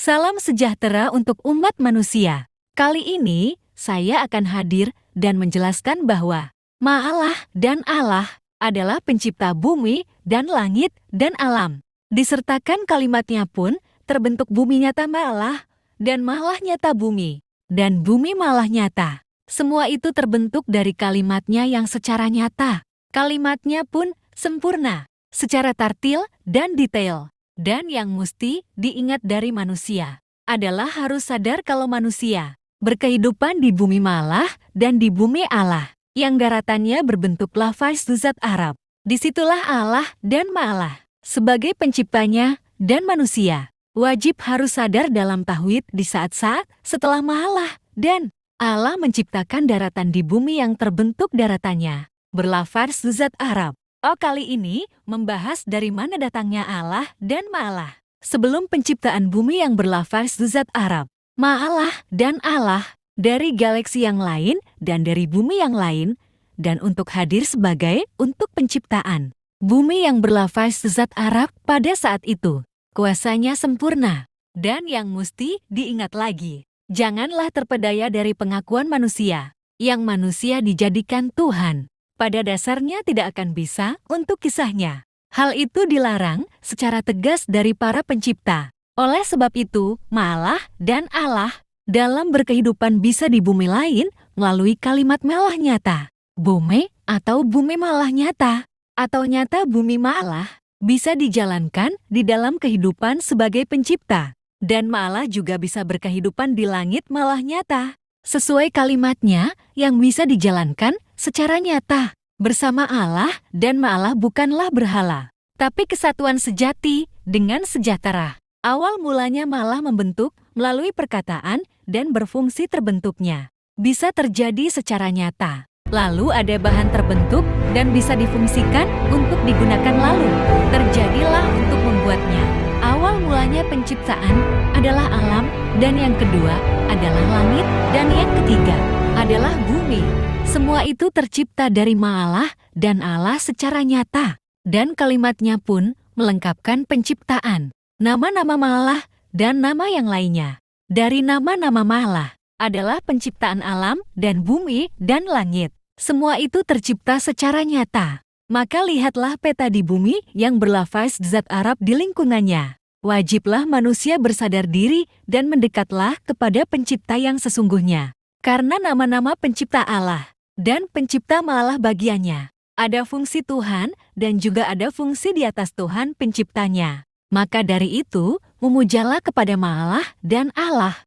Salam sejahtera untuk umat manusia. Kali ini, saya akan hadir dan menjelaskan bahwa Allah dan Allah adalah pencipta bumi dan langit dan alam. Disertakan kalimatnya pun, terbentuk bumi nyata Allah dan Allah nyata bumi, dan bumi Allah nyata. Semua itu terbentuk dari kalimatnya yang secara nyata. Kalimatnya pun sempurna, secara tartil dan detail. Dan yang mesti diingat dari manusia adalah harus sadar kalau manusia berkehidupan di bumi Allah dan di bumi Allah, yang daratannya berbentuk lafaz zat Arab. Disitulah Allah dan Ma'alah. Sebagai penciptanya dan manusia, wajib harus sadar dalam tauhid di saat-saat setelah Ma'alah dan Allah menciptakan daratan di bumi yang terbentuk daratannya berlafaz zat Arab. Kali ini membahas dari mana datangnya Allah dan Ma'alah. Sebelum penciptaan bumi yang berlafaz zat Arab, Ma'alah dan Allah dari galaksi yang lain dan dari bumi yang lain, dan untuk hadir sebagai untuk penciptaan bumi yang berlafaz zat Arab pada saat itu. Kuasanya sempurna. Dan yang mesti diingat lagi, janganlah terpedaya dari pengakuan manusia, yang manusia dijadikan Tuhan. Pada dasarnya tidak akan bisa untuk kisahnya. Hal itu dilarang secara tegas dari para pencipta. Oleh sebab itu, Ma'alah dan Allah dalam berkehidupan bisa di bumi lain melalui kalimat Ma'alah nyata. Bumi atau bumi Ma'alah nyata, atau nyata bumi Ma'alah, bisa dijalankan di dalam kehidupan sebagai pencipta. Dan Ma'alah juga bisa berkehidupan di langit Ma'alah nyata, sesuai kalimatnya yang bisa dijalankan secara nyata. Bersama Allah dan Ma'alah bukanlah berhala, tapi kesatuan sejati dengan sejahtera. Awal mulanya Ma'alah membentuk melalui perkataan dan berfungsi terbentuknya bisa terjadi secara nyata. Lalu ada bahan terbentuk dan bisa difungsikan untuk digunakan, lalu terjadilah untuk membuatnya. Awal mulanya penciptaan adalah alam, dan yang kedua adalah langit, dan yang ketiga adalah bumi. Semua itu tercipta dari Ma'alah dan Allah secara nyata, dan kalimatnya pun melengkapkan penciptaan. Nama-nama Ma'alah dan nama yang lainnya. Dari nama-nama Ma'alah adalah penciptaan alam dan bumi dan langit. Semua itu tercipta secara nyata. Maka lihatlah peta di bumi yang berlafaz zat Arab di lingkungannya. Wajiblah manusia bersadar diri dan mendekatlah kepada pencipta yang sesungguhnya. Karena nama-nama pencipta Allah dan pencipta Ma'alah bagiannya ada fungsi Tuhan dan juga ada fungsi di atas Tuhan penciptanya. Maka dari itu, memujalah kepada Ma'alah dan Allah.